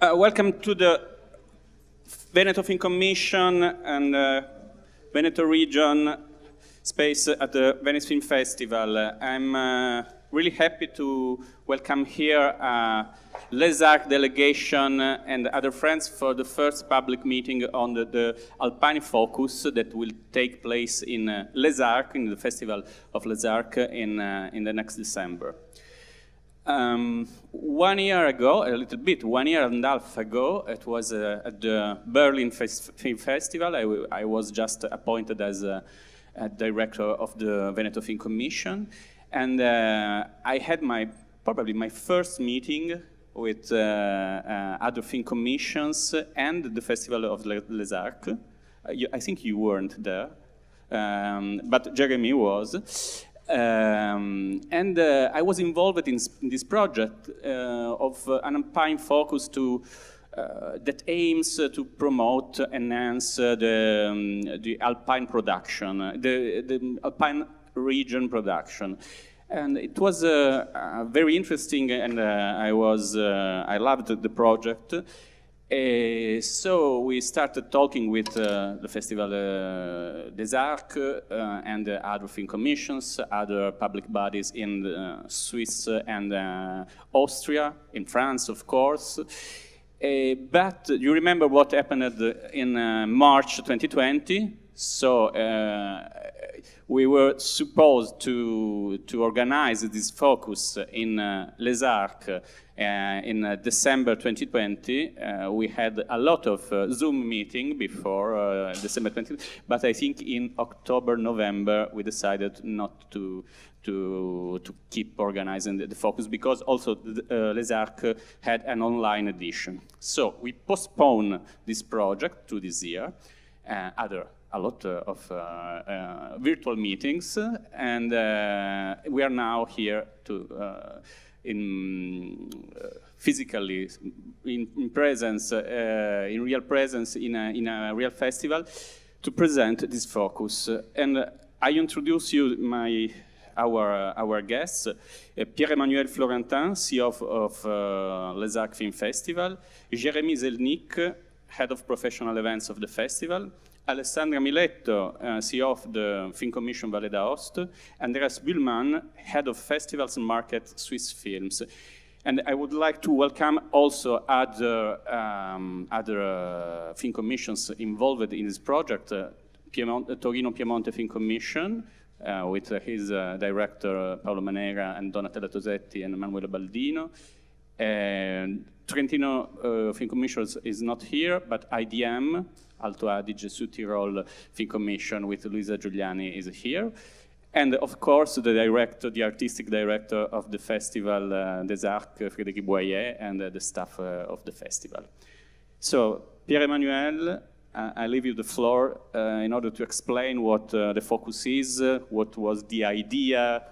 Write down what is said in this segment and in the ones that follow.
Welcome to the Veneto Film Commission and Veneto region space at the Venice Film Festival. I'm really happy to welcome here Les Arcs delegation and other friends for the first public meeting on the Alpine focus that will take place in Les Arcs, in the Festival of Les Arcs in the next December. 1 year ago, a little bit, 1 year and a half ago, it was at the Berlin Film Festival. I was just appointed as a director of the Veneto Film Commission, and I had probably my first meeting with other film commissions and the Festival of Les Arcs. I think you weren't there, but Jeremy was. And I was involved in this project of an Alpine focus that aims to promote, enhance the Alpine production, the Alpine region production. And it was very interesting, and I loved the project. So we started talking with the Festival des Arcs and other film commissions, other public bodies in Swiss and Austria, in France, of course. But you remember what happened in March 2020? So we were supposed to organize this focus in Les Arcs in December 2020. We had a lot of Zoom meeting before December 20, but I think in October, November, we decided not to keep organizing the focus because also Les Arcs had an online edition. So we postponed this project to this year. A lot of virtual meetings, and we are now here physically in presence, in real presence in a real festival to present this focus. And I introduce you our guests, Pierre-Emmanuel Fleurantin, CEO of Les Arcs Film Festival, Jérémy Zelnik, Head of Professional Events of the Festival, Alessandra Miletto, CEO of the Film Commission Valle d'Aoste, Andreas hlmann, Head of Festivals and Market Swiss Films. And I would like to welcome also other film commissions involved in this project, Torino Piemonte Film Commission, with his director Paolo Manera and Donatella Tosetti and Emanuele Baldino. And Trentino Film Commission is not here, but IDM, Alto Adige Sud Tirol Film Commission with Luisa Giuliani is here. And of course, the artistic director of the festival, des Arcs, Frédéric Boyer, and the staff of the festival. So, Pierre-Emmanuel, I leave you the floor in order to explain what the focus is, what was the idea.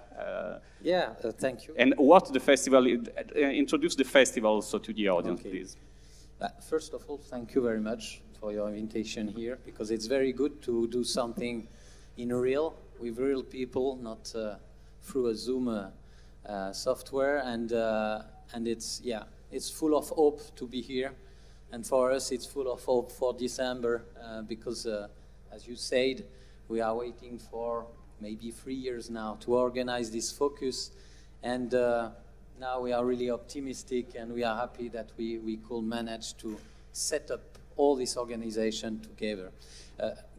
Thank you. And what the festival, introduce the festival also to the audience, okay. Please. First of all, thank you very much for your invitation here, because it's very good to do something with real people, not through a Zoom software, and it's full of hope to be here, and for us it's full of hope for December, because as you said, we are waiting for maybe 3 years now to organize this focus, and now we are really optimistic, and we are happy that we could manage to set up all this organization together.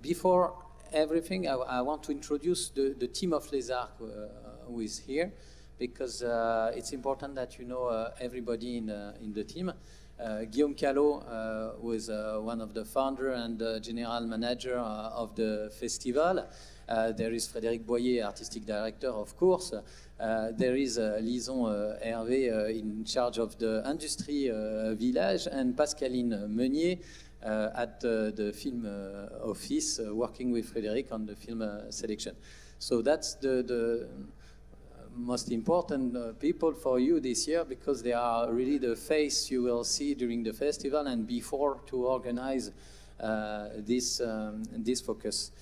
Before everything, I want to introduce the team of Les Arcs who is here, because it's important that you know everybody in the team. Guillaume Callot, who is one of the founder and general manager of the festival. There is Frédéric Boyer, artistic director, of course. There is Lison Hervé in charge of the industry village, and Pascaline Meunier at the film office, working with Frédéric on the film selection. So that's the most important people for you this year, because they are really the face you will see during the festival and before to organize this focus.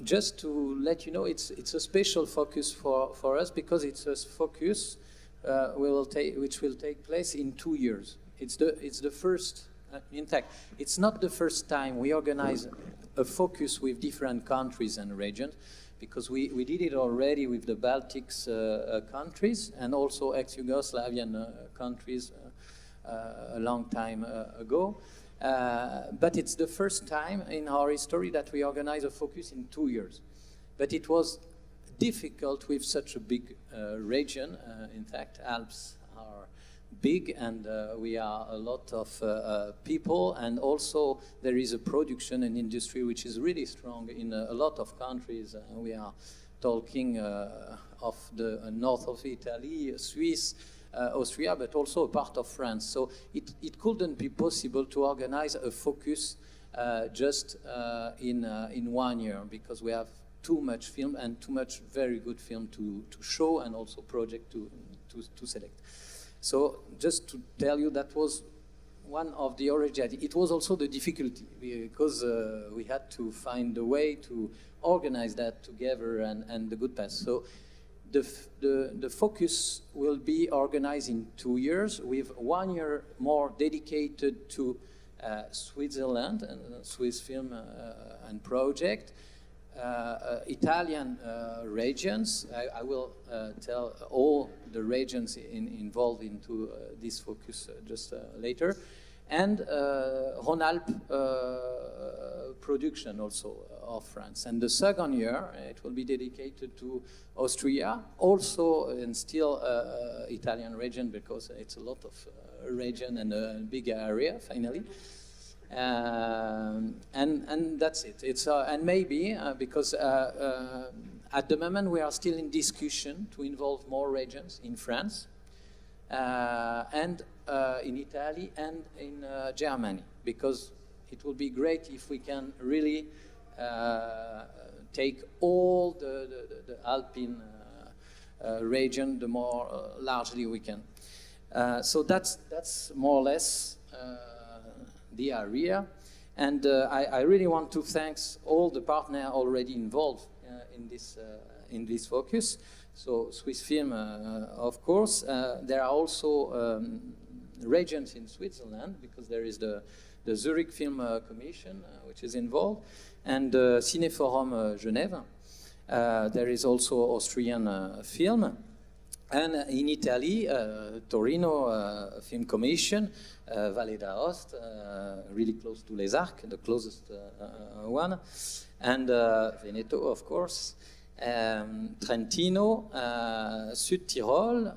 Just to let you know, it's a special focus for us, because it's a focus which will take place in 2 years. it's the first. In fact, it's not the first time we organize a focus with different countries and regions, because we did it already with the Baltics countries and also ex-Yugoslavian countries a long time ago. But it's the first time in our history that we organize a focus in 2 years. But it was difficult with such a big region. In fact, Alps are big, and we are a lot of people, and also there is a production and industry which is really strong in a lot of countries. We are talking of the north of Italy, Swiss, Austria, but also a part of France. So it couldn't be possible to organize a focus just in 1 year, because we have too much film and too much very good film to show, and also project to select. So just to tell you, that was one of the origins. It was also the difficulty, because we had to find a way to organize that together and the good path. So the focus will be organized in 2 years, with 1 year more dedicated to Switzerland and Swiss film and project. Italian regions. I will tell all the regions involved into this focus just later, and Rhône-Alpes production also of France. And the second year, it will be dedicated to Austria, also, and still Italian region, because it's a lot of region and a big area finally. And that's it. It's and maybe because at the moment we are still in discussion to involve more regions in France and in Italy and in Germany, because it would be great if we can really take all the alpine region the more largely we can. So that's more or less the area, and I really want to thank all the partners already involved in this focus. So Swiss Film, of course. There are also regions in Switzerland, because there is the Zurich Film Commission, which is involved, and Cinéforum Genève. There is also Austrian film. And in Italy, Torino Film Commission, Valle d'Aoste, really close to Les Arcs, the closest one, and Veneto, of course, Trentino, Sud Tirol,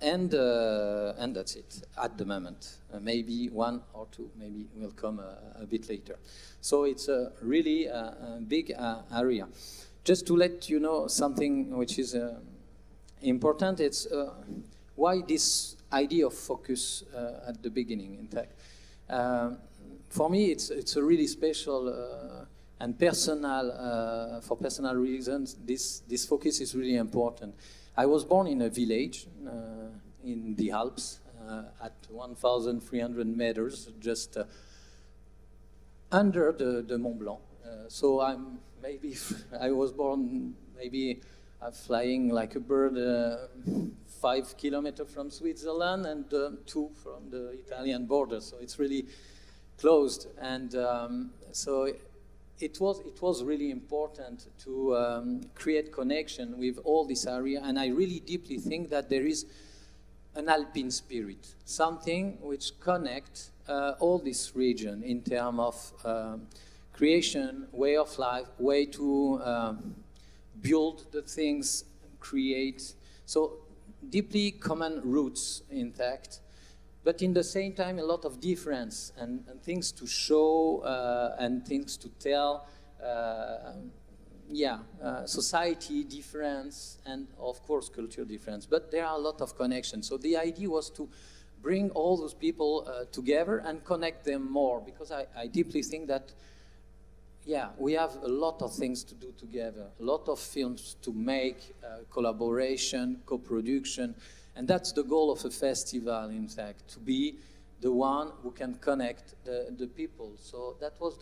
and that's it at the moment. Maybe one or two, maybe will come a bit later. So it's a really big area. Just to let you know something which is important, it's why this idea of focus at the beginning, in fact. For me, it's a really special and personal, for personal reasons, this focus is really important. I was born in a village in the Alps at 1,300 meters, just under the Mont Blanc. So I was born maybe flying like a bird 5 kilometers from Switzerland and 2 from the Italian border. So it's really closed, and so it was really important to create connection with all this area. And I really deeply think that there is an alpine spirit, something which connects all this region in terms of creation, way of life, way to build the things, create. So deeply common roots, in fact, but in the same time a lot of difference and things to show and things to tell. Society difference and of course culture difference, but there are a lot of connections. So the idea was to bring all those people together and connect them more, because I deeply think that we have a lot of things to do together, a lot of films to make, collaboration, co-production, and that's the goal of a festival, in fact, to be the one who can connect the people. So that was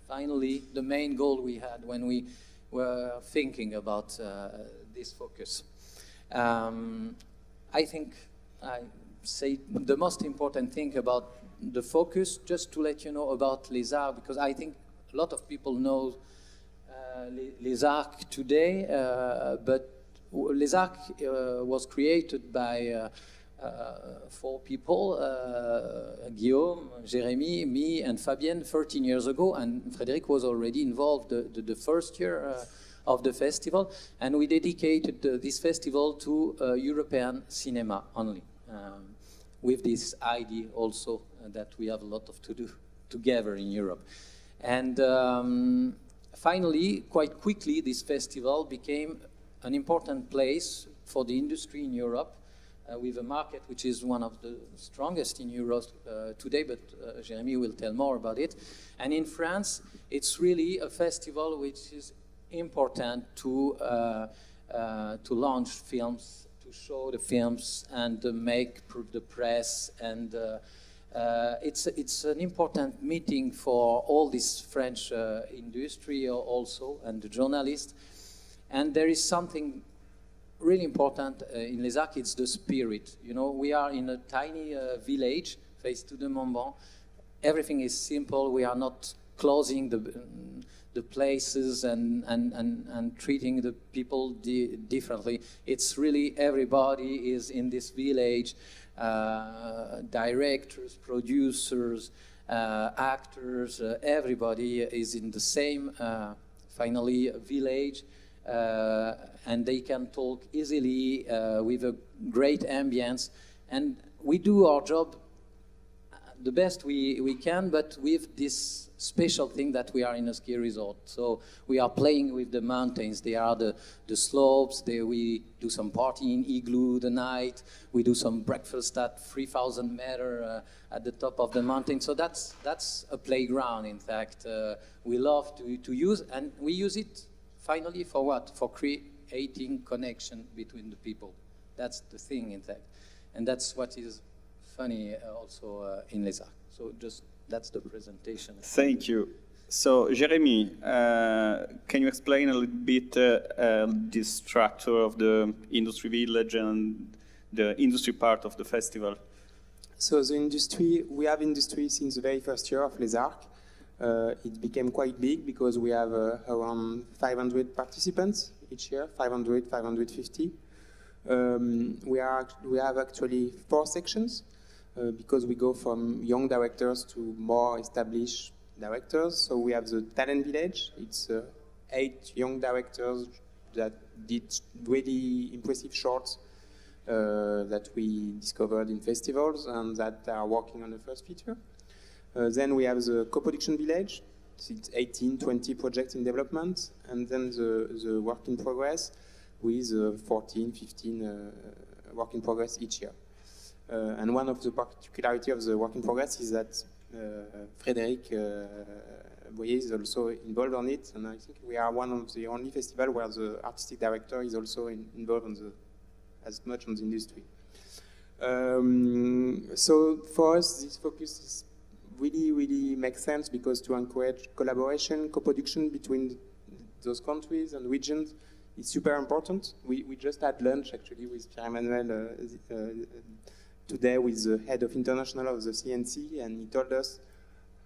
finally the main goal we had when we were thinking about this focus. I think I say the most important thing about the focus, just to let you know about Les Arcs, because I think a lot of people know Les Arcs today, but Les Arcs was created by 4 people, Guillaume, Jérémy, me, and Fabienne 13 years ago, and Frédéric was already involved the first year of the festival, and we dedicated this festival to European cinema only, with this idea also that we have a lot to do together in Europe. And finally, quite quickly, this festival became an important place for the industry in Europe, with a market which is one of the strongest in Europe today, but Jérémy will tell more about it. And in France, it's really a festival which is important to launch films, to show the films, and make the press. And it's an important meeting for all this French industry also, and the journalists. And there is something really important in Les Arcs, it's the spirit. You know, we are in a tiny village, face to the Mont Blanc. Everything is simple. We are not closing the places and treating the people differently. It's really everybody is in this village, directors, producers, actors, everybody is in the same, finally, village. And they can talk easily with a great ambience. And we do our job the best we can, but with this special thing that we are in a ski resort. So we are playing with the mountains. They are the slopes. We do some party in igloo the night. We do some breakfast at 3,000 meters at the top of the mountain. So that's a playground, in fact. We love to use, and we use it finally for what? For creating connection between the people. That's the thing, in fact. And that's what is funny also in Les Arcs. So just that's the presentation. Thank you. So, Jérémy, can you explain a little bit the structure of the industry village and the industry part of the festival? So the industry, we have industry since the very first year of Les Arcs. It became quite big because we have around 500 participants each year, 500, 550. We have actually 4 sections because we go from young directors to more established directors. So we have the talent village. It's 8 young directors that did really impressive shorts that we discovered in festivals and that are working on the first feature. Then we have the co-production village. It's 18, 20 projects in development. And then the work in progress with 14, 15 work in progress each year. And one of the particularity of the work in progress is that Frédéric Boyer is also involved on it. And I think we are one of the only festivals where the artistic director is also involved on as much on the industry. So for us, this focus is really makes sense because to encourage collaboration, co-production between those countries and regions is super important. We just had lunch actually with Pierre-Emmanuel today with the head of international of the CNC, and he told us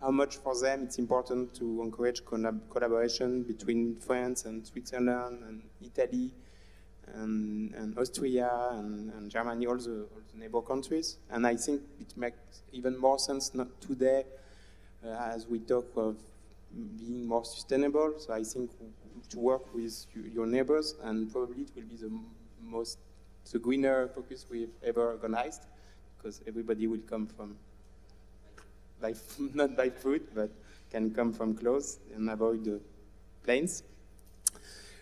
how much for them it's important to encourage collaboration between France and Switzerland and Italy and Austria and Germany, all the neighbor countries. And I think it makes even more sense not today as we talk of being more sustainable. So I think to work with your neighbors, and probably it will be the greener focus we've ever organized, because everybody will come from, not by food, but can come from clothes and avoid the planes.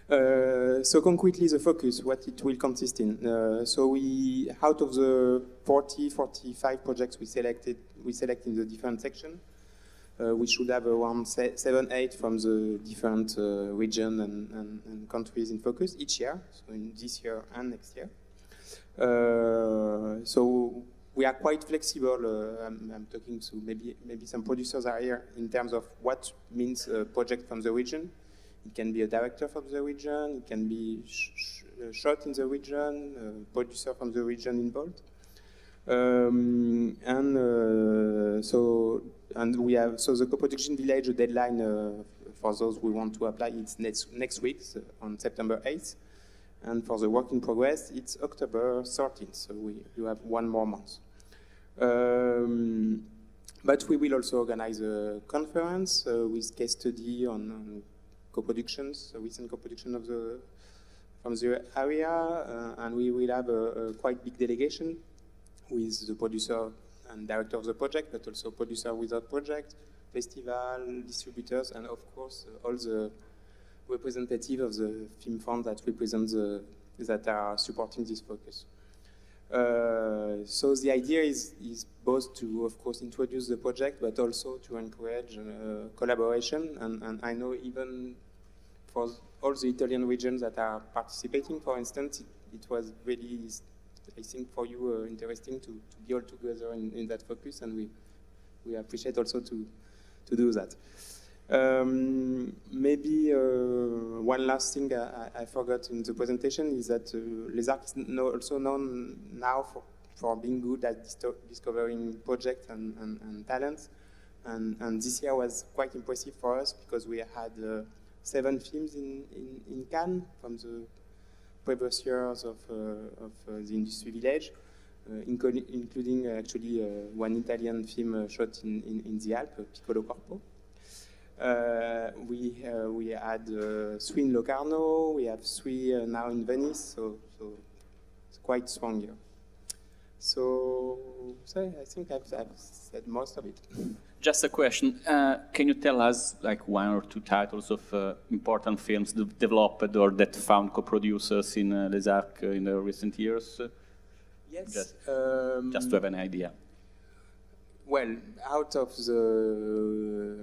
So concretely, the focus, what it will consist in. So we, out of the 45 projects we select in the different section. We should have around 7, 8 from the different region and countries in focus each year, so in this year and next year. So we are quite flexible. I'm talking to maybe some producers are here in terms of what means a project from the region. It can be a director from the region, it can be shot in the region, a producer from the region involved. And we have the co-production village deadline for those who want to apply. It's next week on September 8th, and for the work in progress it's October 13th. So you have 1 more month. But we will also organize a conference with case study on co-productions, recent co-production from the area, and we will have a quite big delegation with the producer and director of the project, but also producer without project, festival, distributors, and of course all the representatives of the film fund that represent that are supporting this focus. So the idea is both to, of course, introduce the project, but also to encourage collaboration. And I know even for all the Italian regions that are participating, for instance, it was really, I think, for you interesting to be all together in that focus, and we appreciate also to do that. Maybe one last thing I forgot in the presentation is that Les Arcs is also known now for being good at discovering projects and talents. And this year was quite impressive for us because we had 7 films in Cannes from the previous years of the Industry Village, including actually one Italian film shot in the Alps, Piccolo Corpo. We had 3 in Locarno, we have 3 now in Venice, so it's quite strong here. So I think I've said most of it. Just a question, can you tell us like 1 or 2 titles of important films developed or that found co-producers in Les Arcs in the recent years? Yes. Just to have an idea. Well, out of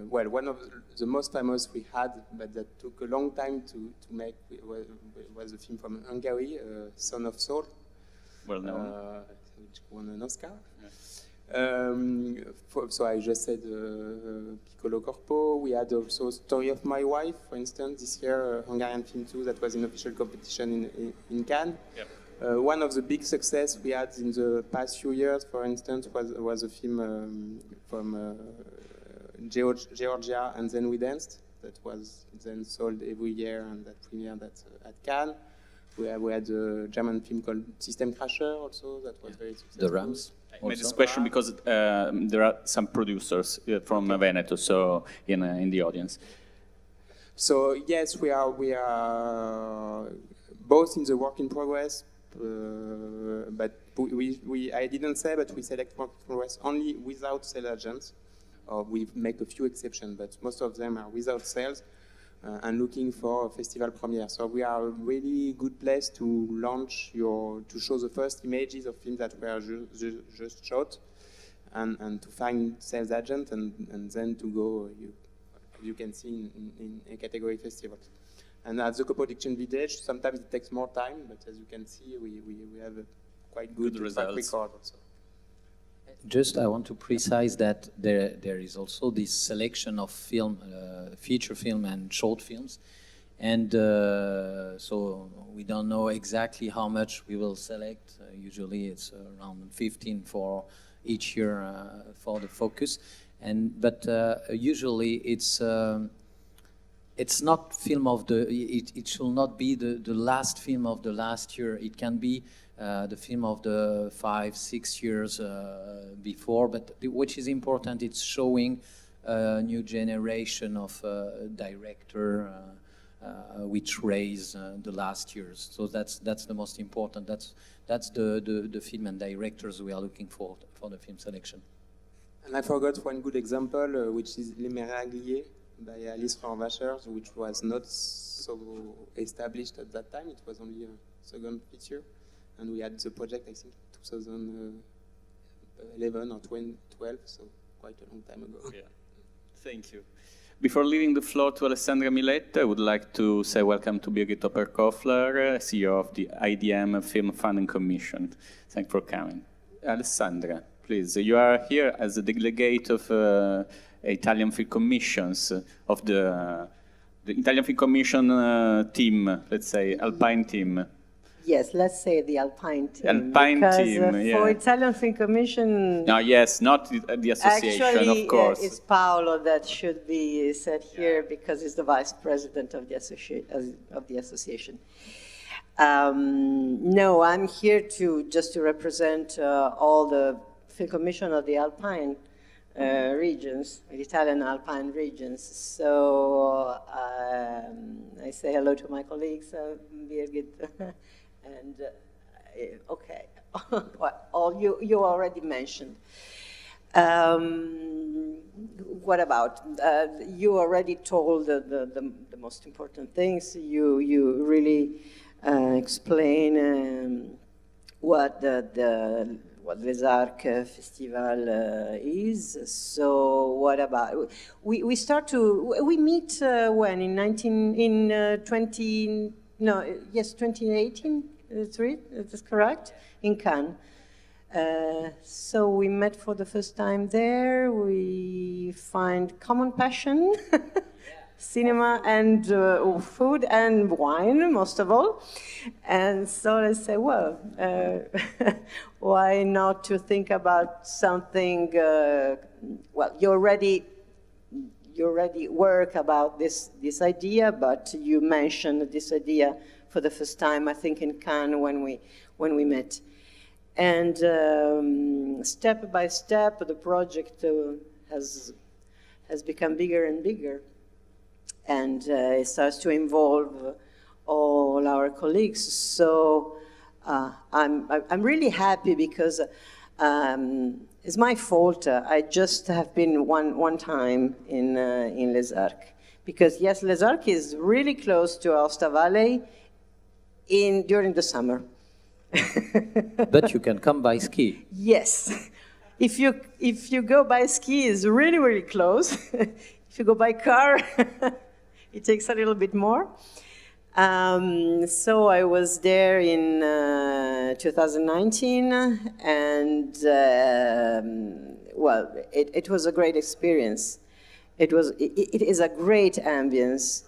one of the most famous we had, but that took a long time to make, was a film from Hungary, Son of Soul. Well known. Which won an Oscar. Yeah. So I just said Piccolo Corpo. We had also Story of My Wife, for instance, this year, Hungarian film too, that was in official competition in Cannes. Yep. One of the big success we had in the past few years, for instance, was a film from Georgia, And Then We Danced, that was then sold every year and that premiered at Cannes. We had a German film called System Crasher also, that was very successful. The Rams. I made this question because there are some producers from Veneto, so in the audience. So yes, we are both in the work in progress, but I didn't say, but we select work in progress only without sales agents, or we make a few exceptions, but most of them are without sales and looking for a festival premiere. So we are a really good place to launch to show the first images of films that were just shot, and to find sales agent, and then to go, you can see in a category festivals. And at the co-production village, sometimes it takes more time, but as you can see, we have a quite good track record also. Just, I want to precise that there is also this selection of film, feature film and short films, and so we don't know exactly how much we will select. Usually, it's around 15 for each year for the focus, but usually it's not film of it should not be the last film of the last year. It can be the film of the 5-6 years before, but which is important, it's showing a new generation of director which raise the last years. So that's the most important. That's the film and directors we are looking for the film selection. And I forgot one good example, which is Les Méragliers by Alice Rohrwacher, which was not so established at that time. It was only a second feature. And we had the project, I think, 2011 or 2012, so quite a long time ago. Yeah. Thank you. Before leaving the floor to Alessandra Miletto, I would like to say welcome to Birgit Opperkoffler, CEO of the IDM Film Fund and Commission. Thanks for coming. Alessandra, please, you are here as a delegate of Italian Film Commissions, of the Italian Film Commission team, let's say, alpine team. Yes, let's say the Alpine team. Alpine because, team, yeah. For Italian Film Commission... No, yes, not the association, actually, of course. It's Paolo that should be said here because he's the vice president of the association. No, I'm here just to represent all the Film Commission of the Alpine regions, the Italian Alpine regions. So I say hello to my colleagues, Birgit, and okay, all you already mentioned. What about? You already told the most important things. You really explain what what Les Arcs Festival is. So what about, we meet when, in 2018, is correct? In Cannes. So we met for the first time there. We find common passion, cinema and food and wine, most of all. And so let's say, well, why not to think about something, well, you already work about this idea, but you mentioned this idea for the first time, I think, in Cannes when we met. And step by step, the project has become bigger and bigger. And it starts to involve all our colleagues. So I'm really happy because it's my fault. I just have been one time in Les Arcs. Because yes, Les Arcs is really close to Aosta Valley during the summer. But you can come by ski. Yes. If you go by ski, it's really, really close. If you go by car, it takes a little bit more. So I was there in 2019, and well, it was a great experience. It is a great ambience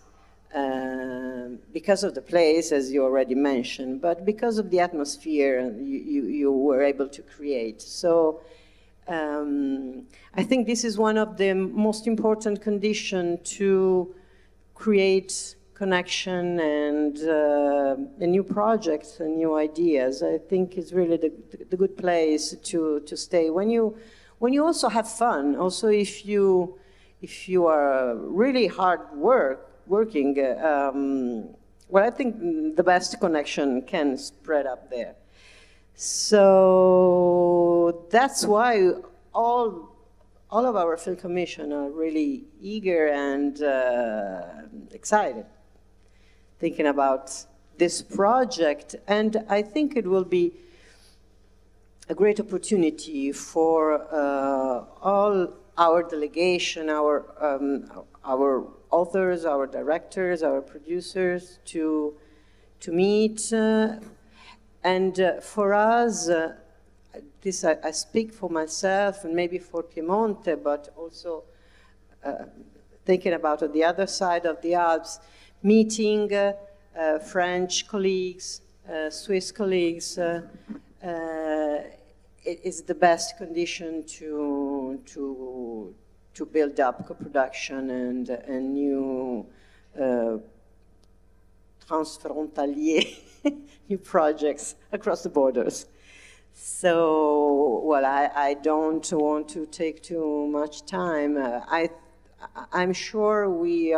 because of the place, as you already mentioned, but because of the atmosphere you were able to create. So I think this is one of the most important conditions to create connection and new projects and new ideas. I think it's really the good place to stay. When you also have fun, also if you are really hard working, well, I think the best connection can spread up there. So that's why all of our film commission are really eager and excited thinking about this project, and I think it will be a great opportunity for all our delegation, our authors, our directors, our producers to meet, and for us, this I speak for myself and maybe for Piemonte, but also thinking about the other side of the Alps, meeting French colleagues, Swiss colleagues, it is the best condition to build up co-production and new transfrontalier new projects across the borders. So, well, I don't want to take too much time. I'm sure we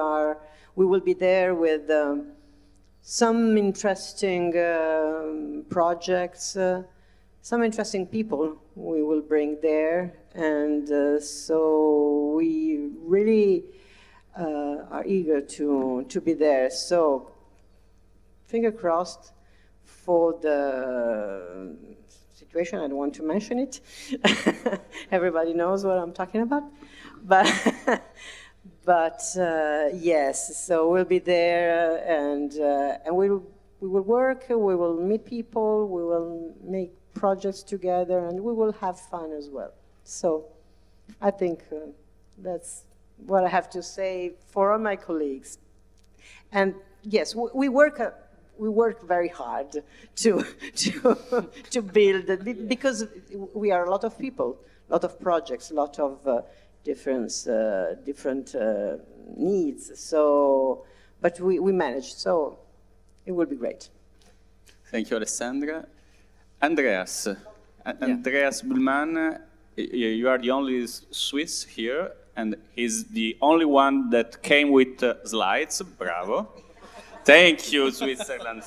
will be there with some interesting projects, some interesting people we will bring there, and so we really are eager to be there. So, finger crossed for the situation. I don't want to mention it. Everybody knows what I'm talking about, but yes. So we'll be there, and we will work. We will meet people. We will make projects together, and we will have fun as well. So I think that's what I have to say for all my colleagues. And yes, we work we work very hard to to build it, because we are a lot of people, a lot of projects, a lot of different needs. So, but we managed. So it will be great. Thank you, Alessandra. Andreas. Andreas hlmann, you are the only Swiss here, and he's the only one that came with slides. Bravo. Thank you, Switzerland.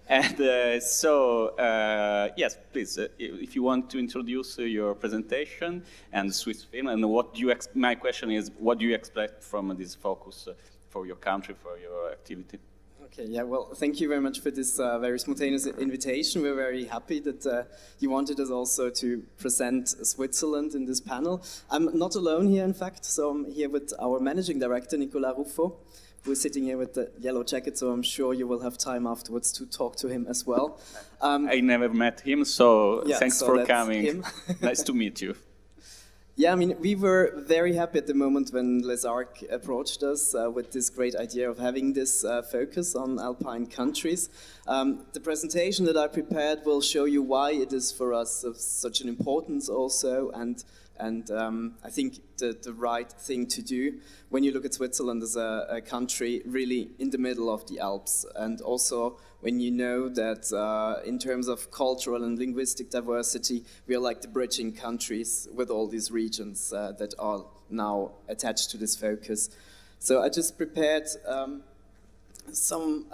And yes, please, if you want to introduce your presentation and Swiss film, and what do you my question is, what do you expect from this focus for your country, for your activity? Okay, yeah, well, thank you very much for this very spontaneous invitation. We're very happy that you wanted us also to present Switzerland in this panel. I'm not alone here, in fact, so I'm here with our managing director, Nicolas Ruffo, who is sitting here with the yellow jacket, so I'm sure you will have time afterwards to talk to him as well. I never met him, so yeah, thanks for coming. Nice to meet you. Yeah, I mean, we were very happy at the moment when Les Arcs approached us with this great idea of having this focus on alpine countries. The presentation that I prepared will show you why it is for us of such an importance also, and I think the right thing to do when you look at Switzerland as a country really in the middle of the Alps, and also when you know that in terms of cultural and linguistic diversity, we are like the bridging countries with all these regions that are now attached to this focus. So I just prepared some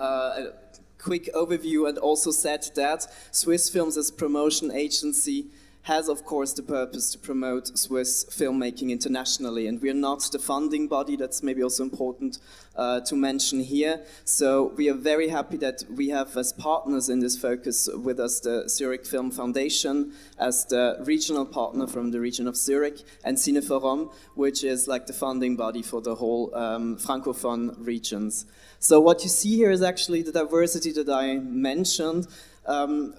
quick overview, and also said that Swiss Films as promotion agency has, of course, the purpose to promote Swiss filmmaking internationally, and we are not the funding body. That's maybe also important to mention here. So we are very happy that we have as partners in this focus with us the Zurich Film Foundation as the regional partner from the region of Zurich, and Cineforum, which is like the funding body for the whole Francophone regions. So what you see here is actually the diversity that I mentioned.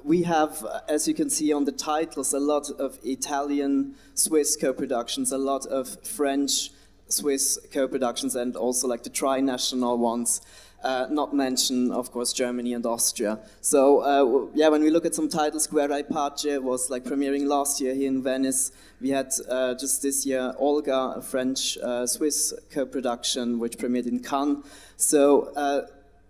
We have, as you can see on the titles, a lot of Italian-Swiss co-productions, a lot of French-Swiss co-productions, and also like the tri-national ones. Not mention, of course, Germany and Austria. So, yeah, when we look at some titles, Guerra e Pace was like premiering last year here in Venice. We had just this year Olga, a French-Swiss co-production, which premiered in Cannes. So,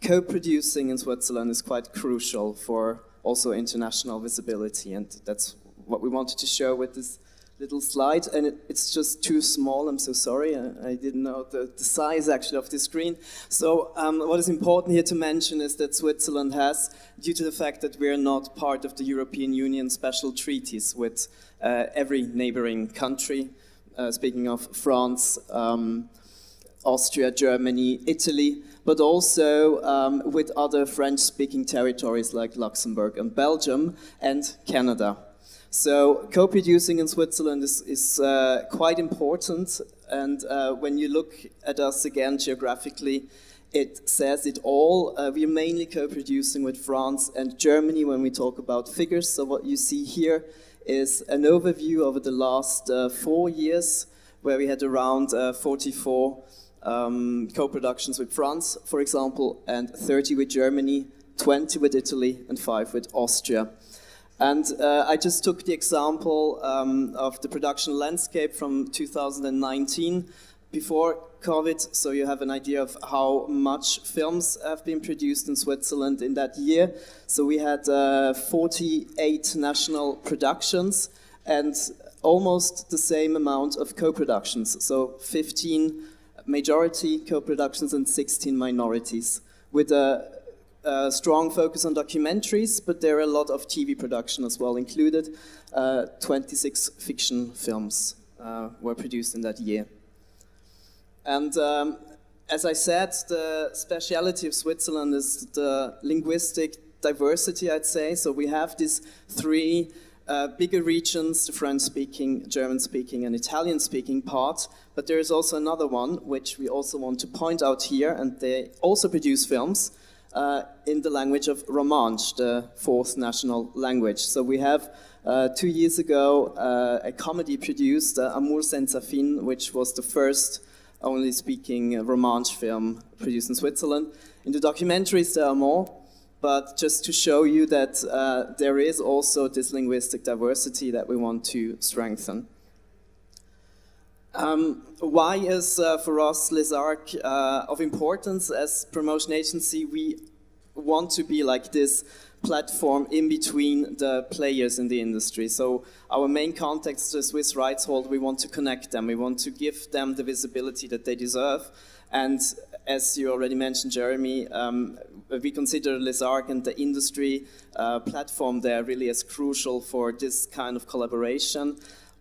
co-producing in Switzerland is quite crucial for also international visibility, and that's what we wanted to show with this little slide. And it's just too small, I'm so sorry, I didn't know the size actually of the screen. So what is important here to mention is that Switzerland has, due to the fact that we're not part of the European Union, special treaties with every neighboring country, speaking of France, Austria, Germany, Italy, but also with other French-speaking territories like Luxembourg and Belgium and Canada. So co-producing in Switzerland is quite important, and when you look at us again geographically, it says it all. We are mainly co-producing with France and Germany when we talk about figures. So what you see here is an overview over the last 4 years, where we had around 44 co-productions with France, for example, and 30 with Germany, 20 with Italy, and 5 with Austria. And I just took the example of the production landscape from 2019, before COVID, so you have an idea of how much films have been produced in Switzerland in that year. So we had 48 national productions and almost the same amount of co-productions, so 15 majority co-productions and 16 minorities, with a strong focus on documentaries, but there are a lot of TV production as well included. 26 fiction films were produced in that year. And as I said, the speciality of Switzerland is the linguistic diversity, I'd say. So we have these 3 bigger regions, the French-speaking, German-speaking, and Italian-speaking part. But there is also another one, which we also want to point out here, and they also produce films in the language of Romansh, the 4th national language. So we have 2 years ago a comedy produced, Amour senza fin, which was the first only speaking Romansh film produced in Switzerland. In the documentaries there are more, but just to show you that there is also this linguistic diversity that we want to strengthen. Why is for us Les Arcs of importance as promotion agency? We want to be like this platform in between the players in the industry. So our main contacts, the Swiss rights holder, we want to connect them. We want to give them the visibility that they deserve. And as you already mentioned, Jeremy, we consider Les Arcs and the industry platform there really as crucial for this kind of collaboration.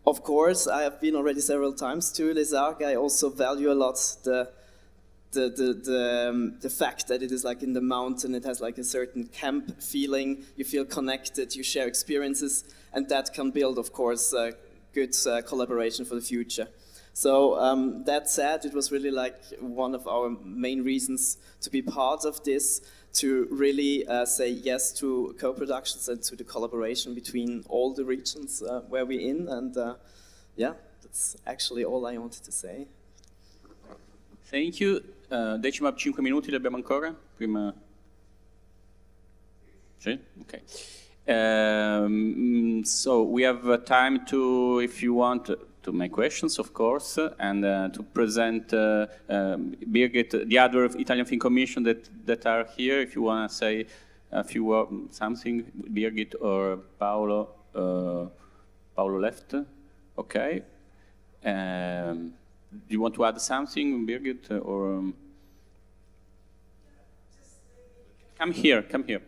Of course, I have been already several times to Les Arcs. I also value a lot the fact that it is like in the mountain. It has like a certain camp feeling. You feel connected, you share experiences, and that can build, of course, good collaboration for the future. So that said, it was really like one of our main reasons to be part of this, to really say yes to co-productions and to the collaboration between all the regions where we're in. And yeah, that's actually all I wanted to say. Thank you. Decima 5 minuti li abbiamo ancora? Prima... Sì? Ok. So we have time to, if you want, to make questions, of course, and to present Birgit, the other Italian Film Commission that are here. If you want to say a few words, something, Birgit or Paolo. Paolo left. Okay. Do you want to add something, Birgit, or come here? Come here.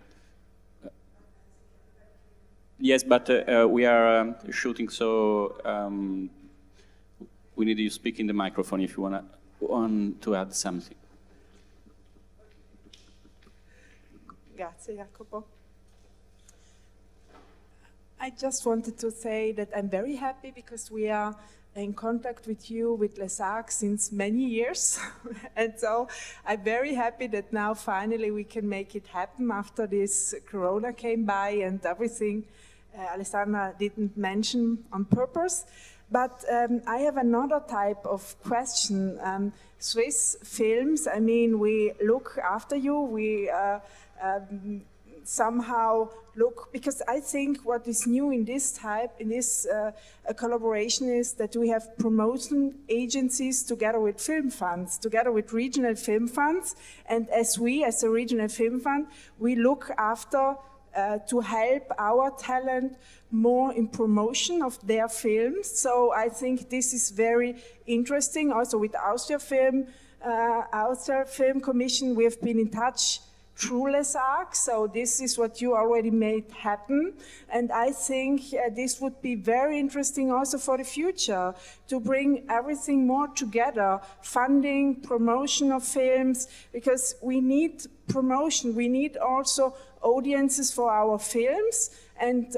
Yes, but we are shooting, so we need you to speak in the microphone if you want to add something. Grazie, Jacopo. I just wanted to say that I'm very happy because we are in contact with you, with Les Arcs, since many years. And so I'm very happy that now finally we can make it happen after this Corona came by and everything Alessandra didn't mention on purpose. But I have another type of question. Swiss films, I mean, we look after you, we somehow look, because I think what is new in this collaboration is that we have promotion agencies together with film funds, together with regional film funds, and as a regional film fund, we look after to help our talent more in promotion of their films. So I think this is very interesting. Also with Austria Film Commission, we have been in touch through Les Arcs, so this is what you already made happen. And I think this would be very interesting also for the future, to bring everything more together, funding, promotion of films, because we need promotion, we need also audiences for our films. And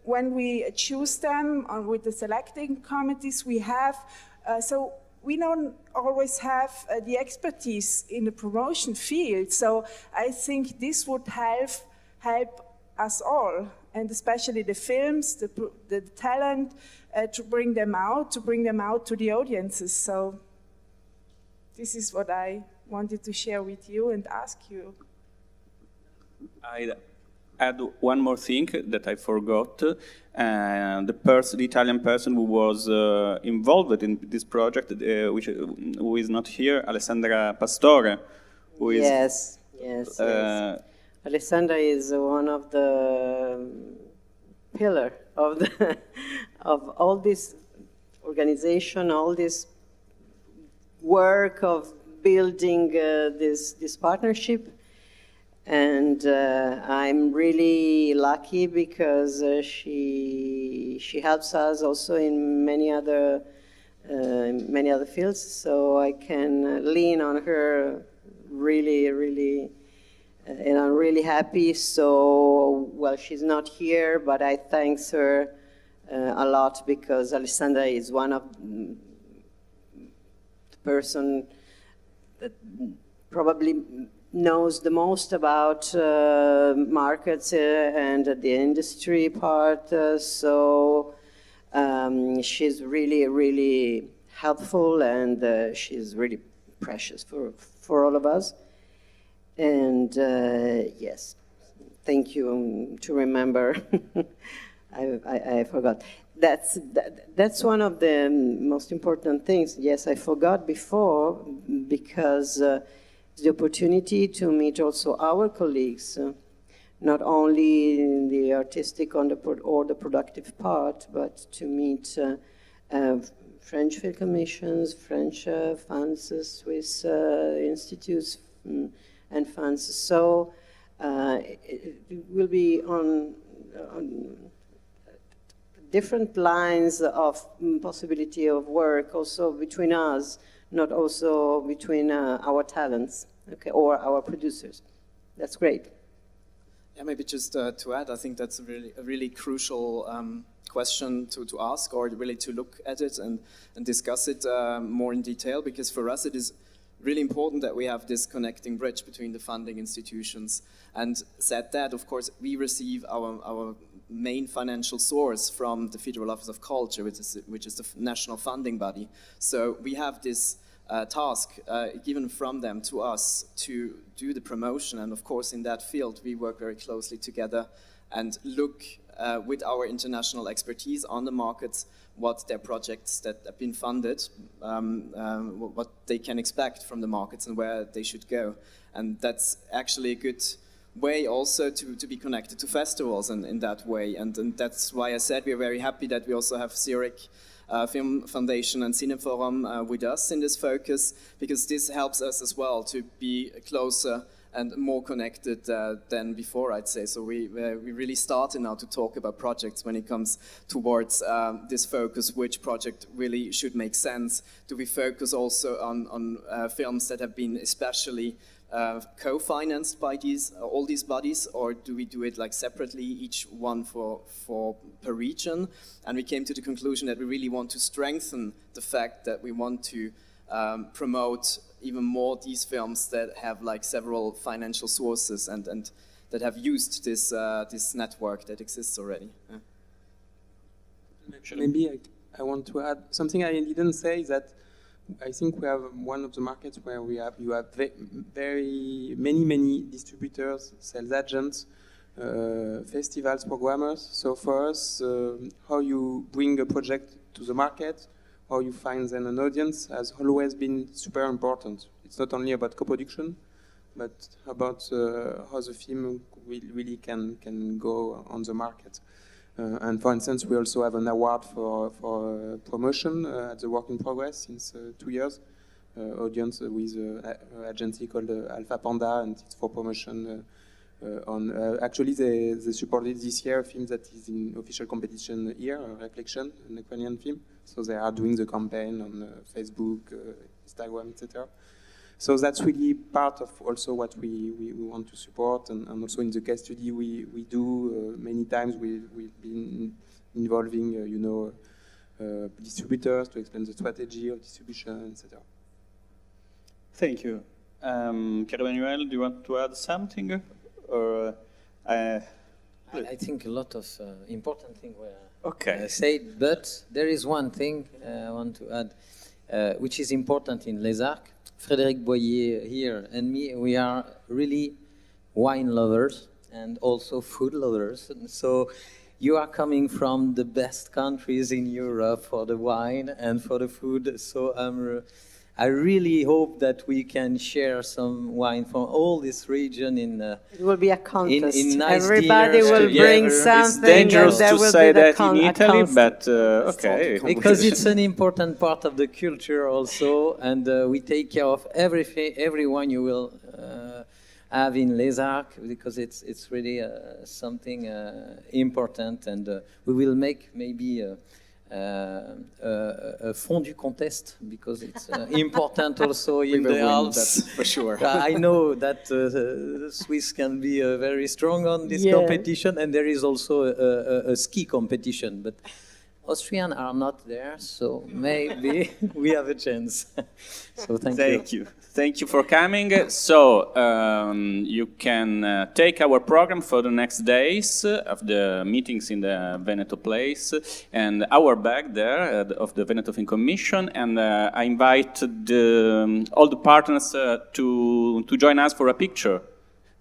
when we choose them with the selecting committees we have, so we don't always have the expertise in the promotion field. So I think this would help us all, and especially the films, the talent, to bring them out to the audiences. So this is what I wanted to share with you and ask you. I'd add one more thing that I forgot. The Italian person who was involved in this project, who is not here, Alessandra Pastore, who is... Yes. Alessandra is one of the pillar of of all this organization, all this work of building this partnership. And I'm really lucky because she helps us also in many other fields. So I can lean on her really, and I'm really happy. So well, she's not here, but I thank her a lot because Alessandra is one of the person that probably knows the most about markets and the industry part, so she's really helpful, and she's really precious for all of us. And yes, thank you to remember. I forgot. That's one of the most important things. Yes, I forgot before because the opportunity to meet also our colleagues, not only in the artistic or the productive part, but to meet French film commissions, French funds, Swiss institutes and funds. So it will be on different lines of possibility of work also between us, not also between our talents, okay, or our producers. That's great. Yeah, maybe just to add, I think that's a really crucial question to ask, or really to look at it and discuss it more in detail, because for us it is really important that we have this connecting bridge between the funding institutions. And said that, of course, we receive our main financial source from the Federal Office of Culture, which is the national funding body. So we have this task given from them to us to do the promotion, and of course in that field we work very closely together and look with our international expertise on the markets what their projects that have been funded, what they can expect from the markets and where they should go. And that's actually a good way also to be connected to festivals in that way. And that's why I said we're very happy that we also have Zurich Film Foundation and Cineforum with us in this focus, because this helps us as well to be closer and more connected than before, I'd say. So we really started now to talk about projects when it comes towards this focus, which project really should make sense. Do we focus also on films that have been especially co-financed by all these bodies, or do we do it like separately, each one for per region? And we came to the conclusion that we really want to strengthen the fact that we want to promote even more these films that have like several financial sources and that have used this network that exists already. Yeah. Maybe I want to add something I didn't say, is that I think we have one of the markets where you have very many distributors, sales agents, festivals, programmers. So for us, how you bring a project to the market, how you find then an audience, has always been super important. It's not only about co-production, but about how the film really can go on the market. And for instance, we also have an award for promotion at the Work in Progress since 2 years. Audience with an agency called Alpha Panda, and it's for promotion on. Actually, they supported this year a film that is in official competition here, Reflection, an Ukrainian film. So they are doing the campaign on Facebook, Instagram, etc. So that's really part of also what we want to support, and also in the case study we do many times we've been involving distributors to explain the strategy of distribution, etc. Thank you. Pierre-Emmanuel, do you want to add something? Or I think a lot of important things were said, but there is one thing I want to add, which is important in Les Arcs. Frédéric Boyer here and me, we are really wine lovers and also food lovers. And so you are coming from the best countries in Europe for the wine and for the food. So I really hope that we can share some wine from all this region in it will be a contest. In nice Everybody will bring something. It's dangerous and to say that in Italy, but okay. Because it's an important part of the culture also, and we take care of everyone you will have in Les Arcs, because it's really something important, and we will make maybe a fondue contest, because it's important also in the Alps. For sure. I know that Swiss can be very strong on this competition, and there is also a ski competition, but Austrians are not there, so maybe we have a chance. So thank you. Thank you for coming. So you can take our program for the next days of the meetings in the Veneto place and our bag there of the Veneto Film Commission. And I invite all the partners to join us for a picture.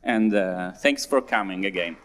And thanks for coming again.